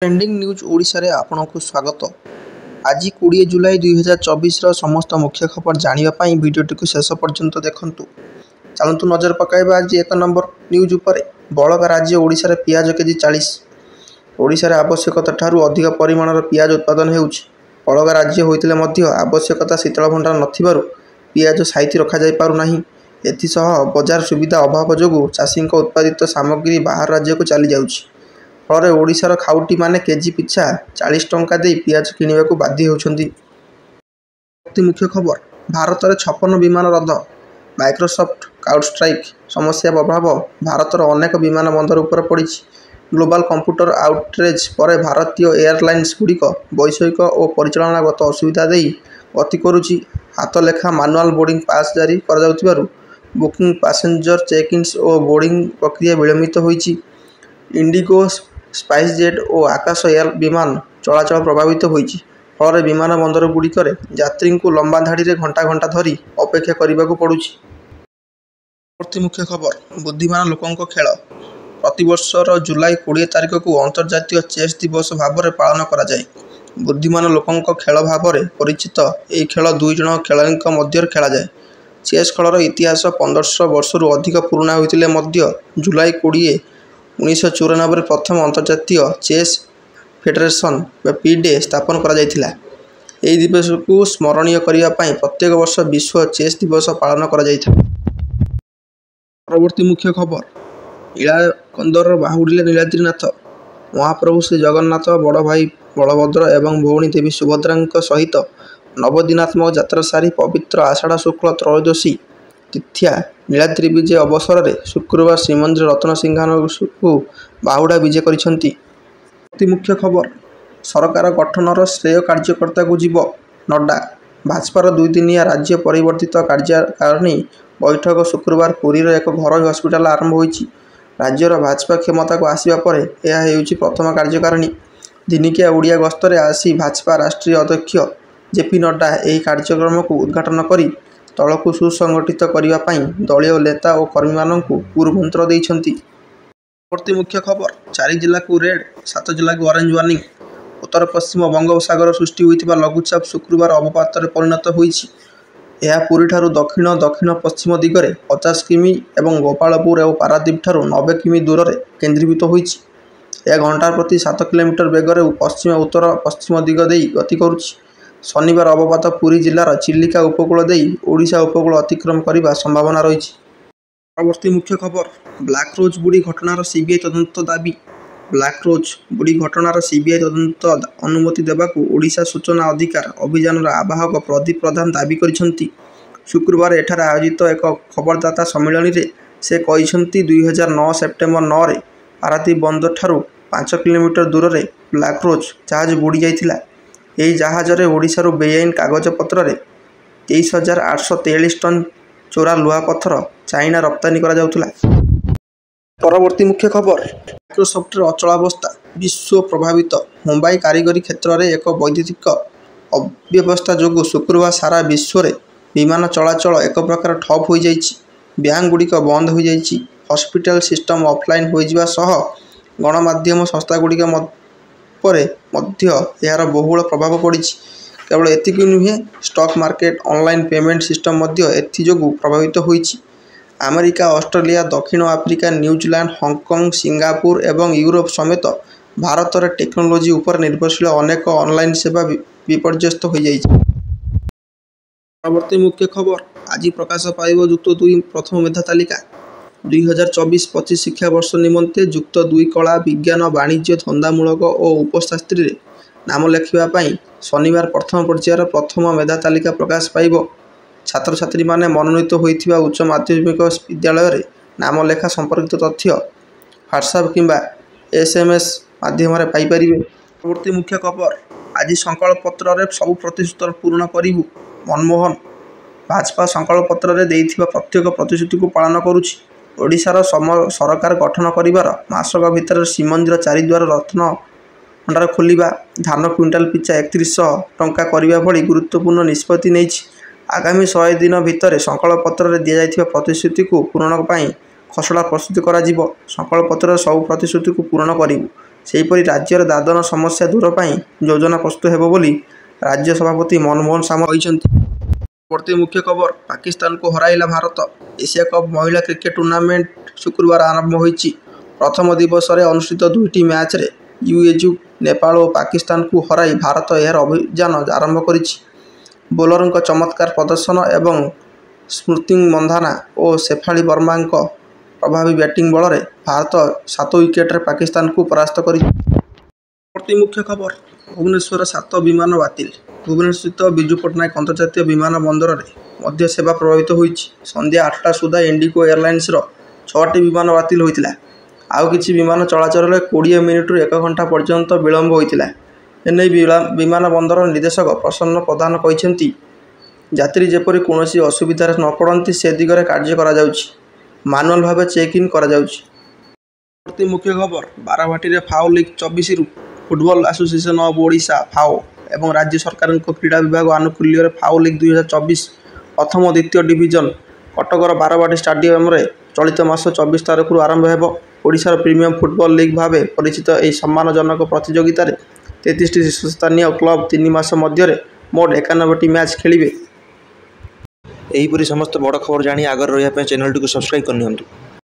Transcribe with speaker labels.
Speaker 1: Trending news Odisha रे आपनकु स्वागत। आज 20 जुलाई 2024 समस्त मुख्य खबर जानिबा पई वीडियोटी शेष पर्यंत देखंतु। चलंतु नजर पकाइबा आज एक नंबर न्यूज उपरे। बड़का राज्य ओडिशा रे पियाज केजी 40। ओडिशा रे आवश्यकता ठारू अधिक परिमाणर पियाज उत्पादन हेउछि। बड़का राज्य होइतिले मध्य आवश्यकता शीतल भंडार नथिबारु पियाज साइति रखा जाय पारु नाही। एथिसह बजार सुविधा अभाव जोगु चाषीक उत्पादित सामग्री बाहर राज्य को चली जाउछि। फल ओडिशार खाउटी माने केजी पिछा 40 टंका दे पियाज किनिबाकू बाध्य होउछन्ति। मुख्य खबर भारत में 56 विमान रद्द। माइक्रोसॉफ्ट क्लाउड स्ट्राइक समस्या प्रभाव भारतर अनेक विमान बंदर उपर पड़ी। ग्लोबल कंप्यूटर आउटरेज पर भारतीय एयरलाइंस गुड़िक वैषयिक और परिचालनागत असुविधा दे गति करुच्ची। हाथ लेखा मानुआल बोर्डिंग पास जारी कर बुकिंग पैसेंजर चेक इन्स और बोर्डिंग प्रक्रिया विलंबित होइछि। इंडिगो स्पाइस जेट और आकाश एयर विमान चलाचल प्रभावित होइछि। फल विमान बंदर गुड़िक यात्री को लंबा धाड़ी रे घंटा घंटा धरी अपेक्षा करने पड़ुछि। मुख्य खबर बुद्धिमान लोकों खेल। प्रतिवर्षर जुलाई 20 तारिख को अंतर्जातीय चेस दिवस भाव में पालन कराए। बुद्धिमान लोकों खेल भाव में परिचित यह खेल दुई जन खेलाड़ी मध्य खेल जाए। चेस खेलर इतिहास 1500 वर्षरू अधिक पुराना होइतिले मध्य जुलाई 20 1994 प्रथम अंतर्जातीय चेस फेडरेशन पी-डे स्थापन करा जायथिला। एही दिवस को स्मरणीय करिया पई प्रत्येक वर्ष विश्व चेस दिवस पालन करा जायथा। परवर्ती मुख्य खबर इलाकंदर बाहुडिले नीलाद्रीनाथ। महाप्रभु श्री जगन्नाथ बड़ भाई बलभद्र एवं भौणी देवी सुभद्रा सहित नवदिनात्मक यात्रा सारी पवित्र आषाढ़ शुक्ल त्रयोदशी तिथ्या नीलाद्री विजय अवसर में शुक्रवार श्रीमंदिर रत्न सिंहासन को बाहुड़ा विजय करिसेंति। मुख्य खबर सरकार गठनर श्रेय कार्यकर्ता को जीव नड्डा। भाजपार 2 दिनिया राज्य परिवर्तित कार्यकारिणी बैठक शुक्रवार पुरी एक घरोई हस्पिटाल आरंभ होइछि। राज्यर भाजपा क्षमता को आसिबा परे यह हेउछि प्रथम कार्यकारिणी। दिनिकिया ओडिया गस्तरे आसी भाजपा राष्ट्रीय अध्यक्ष जेपी नड्डा यह कार्यक्रम को उद्घाटन करी दल को सुसंगठित करने दलीय नेता और कर्मी मानक गुरुमंत्र देइछन्ति। मुख्य खबर 4 जिला को रेड 7 जिला को ऑरेंज वार्निंग। उत्तर पश्चिम बंगोपसागर सृष्टि होइतिबा लघुचाप शुक्रवार अवपात परिणत होइछि। यह पुरी ठारू दक्षिण दक्षिण पश्चिम दिगरे 50 किमी एवं गोपालपुर और पारादीप ठारू 90 किमी दूर में केन्द्रीभूत होइछि। यह घंटा प्रति 7 किलोमीटर बेगर पश्चिम उत्तर पश्चिम दिग दे गति करुछि। शनिवार अवपात पुरी जिलार चिलिका उपकूल दे ओडिशा उपकूल अतिक्रम करने संभावना रही। परवर्ती मुख्य खबर ब्लैक रोज बुड़ी घटनार सीबीआई तदंत दाबी। ब्लैक रोज बुड़ी घटनार सीबीआई तदंत अनुमति देवाकू ओडिशा सूचना अधिकार अभियान आवाहक प्रदीप प्रधान दाबी करिसेंति। शुक्रवार एठार आयोजित एक खबरदाता सम्मेलन में से कहिसेंति 2009 सेप्टेम्बर 9 रे पारादीप बंदर ठारू 5 किलोमीटर दूर में ब्लैक रोज जहाज बुड़ी जाइथिला। यही जहाज ओडिशारू बेआईन कागजपत्र 23,843 टन चोरा लुहा पत्थर चाइना रप्तानी करा जाउथुला। परवर्ती मुख्य खबर माइक्रोसॉफ्ट अचलावस्था विश्व प्रभावित। मुंबई कारीगरी क्षेत्र में एक वैद्युतिक अव्यवस्था जोगु शुक्रवार सारा विश्व में विमान चलाचल एक प्रकार ठप हो जाइछि। बैंक गुड़िक बंद हो जाइछि। हॉस्पिटल सिस्टम ऑफलाइन हो जिवा सह गणमाध्यम संस्था गुड़िक यार बहुल प्रभाव पड़ी। केवल एतिक नुहे stock market online payment system एथिजोगु प्रभावित होइछि। अमेरिका ऑस्ट्रेलिया दक्षिण आफ्रिका न्यूजीलैंड हांगकांग सिंगापुर एवं यूरोप समेत भारत में टेक्नोलोजी उपर निर्भरशील अनेक ऑनलाइन सेवा विपर्यस्त हो जाइछि। परवर्ती मुख्य खबर आज प्रकाश पाइब युक्त 2 प्रथम मेधा तालिका। 2024-25 शिक्षा वर्ष निमंते युक्त 2 कला विज्ञान वाणिज्य धंदामूलक और उपशास्त्री नाम लेखिबा शनिवार प्रथम पर्यायर प्रथम मेधा तालिका प्रकाश पाइब। छात्र छात्री माने मनोनीत होइथिबा उच्च माध्यमिक विद्यालय रे नाम लेखा संपर्कित तथ्य व्हाट्सएप किंबा एसएमएस माध्यम रे पाई परिबे। परवर्ती मुख्य खबर आज संकल्प पत्र रे सब प्रतिश्रुति पूर्ण करिबु मनमोहन। भाजपा संकल्प पत्र रे देइथिबा प्रत्येक प्रतिश्रुति को पालन करुछि। ओडिशार सरकार गठन करिवार मासक भितर श्रीमंदिर 4 द्वार रत्न भंडार खोलिबा धान क्विंटाल पिछा 3100 टंका करने भली गुरुत्वपूर्ण निष्पत्ति नहीं। आगामी 100 दिन भितर संकल्प पत्र में दि जाइथिबा प्रतिश्रुति को पूरण पाई खसड़ा प्रस्तुत करा जिवो। संकल्प पत्र सब प्रतिश्रुति को पूरण करिबु ସେହିପରି ରାଜ୍ୟର ଦାଦନ ସମସ୍ୟା ଦୂର ପାଇଁ ଯୋଜନା ପ୍ରସ୍ତୁତ ହେବ ବୋଲି ରାଜ୍ୟ ସଭାପତି ମନମୋହନ ସାମନ୍ତ କହିଛନ୍ତି। ପରବର୍ତ୍ତୀ ମୁଖ୍ୟ ଖବର ପାକିସ୍ତାନକୁ ହରାଇଲା ଭାରତ। ଏସିଆ କପ୍ ମହିଳା କ୍ରିକେଟ ଟୁର୍ଣ୍ଣାମେଣ୍ଟ ଶୁକ୍ରବାର ଆରମ୍ଭ ହୋଇଛି। ପ୍ରଥମ ଦିବସରେ ଅନୁଷ୍ଠିତ ଦୁଇଟି ମ୍ୟାଚ୍ରେ ୟୁଏଇ, ନେପାଳ ଓ ପାକିସ୍ତାନକୁ ହରାଇ ଭାରତ ଏହାର ଅଭିଯାନ ଆରମ୍ଭ କରିଛି। ବୋଲରଙ୍କ ଚମତ୍କାର ପ୍ରଦର୍ଶନ ଏବଂ ସ୍ମୃତି ମନ୍ଧାନା ଓ ଶେଫାଳି ବର୍ମାଙ୍କ ପ୍ରଭାବୀ ବ୍ୟାଟିଂ ବଳରେ ଭାରତ 7 ୱିକେଟରେ ପାକିସ୍ତାନକୁ ପରାସ୍ତ କରିଛି। ପରବର୍ତ୍ତୀ ମୁଖ୍ୟ ଖବର ଭୁବନେଶ୍ୱର 7 ବିମାନ ବାତିଲ। ଭୁବନେଶ୍ୱରସ୍ଥିତ ବିଜୁ ପଟ୍ଟନାୟକ ଅନ୍ତର୍ଜାତୀୟ ବିମାନ ବନ୍ଦରରେ ମଧ୍ୟ ସେବା ପ୍ରଭାବିତ ହୋଇଛି। ସନ୍ଧ୍ୟା 8ଟା ସୁଦ୍ଧା ଇଣ୍ଡିଗୋ ଏୟାରଲାଇନ୍ସର 6ଟି ବିମାନ ବାତିଲ ହୋଇଥିଲା। ଆଉ କିଛି ବିମାନ ଚଳାଚଳରେ 20 ମିନିଟରୁ 1 ଘଣ୍ଟା ପର୍ଯ୍ୟନ୍ତ ବିଳମ୍ବ ହୋଇଥିଲା। ଏନେଇ ବିମାନ ବନ୍ଦର ନିର୍ଦ୍ଦେଶକ ପ୍ରସନ୍ନ ପ୍ରଧାନ କହିଛନ୍ତି, ଯାତ୍ରୀ ଯେପରି କୌଣସି ଅସୁବିଧାରେ ନ ପଡ଼ନ୍ତି ସେ ଦିଗରେ କାର୍ଯ୍ୟ କରାଯାଉଛି। ମାନୁଆଲ ଭାବେ ଚେକ୍ ଇନ୍ କରାଯାଉଛି। ପରବର୍ତ୍ତୀ ମୁଖ୍ୟ ଖବର ବାରବାଟୀରେ ଫାଓ ଲିଗ୍ 24ରୁ football association of Odisha FAO ଏବଂ ରାଜ୍ୟ ସରକାରଙ୍କ କ୍ରୀଡ଼ା ବିଭାଗ ଆନୁକୂଲ୍ୟରେ ଫାଓ ଲିଗ୍ 2024 ପ୍ରଥମ ଓ ଦ୍ୱିତୀୟ ଡିଭିଜନ କଟକର ବାରବାଟୀ ଷ୍ଟାଡିୟମରେ ଚଳିତ ମାସ 24 ତାରିଖରୁ ଆରମ୍ଭ ହେବ। ଓଡ଼ିଶାର ପ୍ରିମିୟମ ଫୁଟବଲ ଲିଗ୍ ଭାବେ ପରିଚିତ ଏହି ସମ୍ମାନଜନକ ପ୍ରତିଯୋଗିତାରେ 33ଟି ଶୀର୍ଷସ୍ଥାନୀୟ କ୍ଲବ 3 ମାସ ମଧ୍ୟରେ ମୋଟ 91ଟି ମ୍ୟାଚ୍ ଖେଳିବେ।
Speaker 2: ଏହିପରି ସମସ୍ତ ବଡ଼ ଖବର ଜାଣି ଆଗରେ ରହିବା ପାଇଁ ଚ୍ୟାନେଲଟିକୁ ସବସ୍କ୍ରାଇବ୍ କରିନିଅନ୍ତୁ।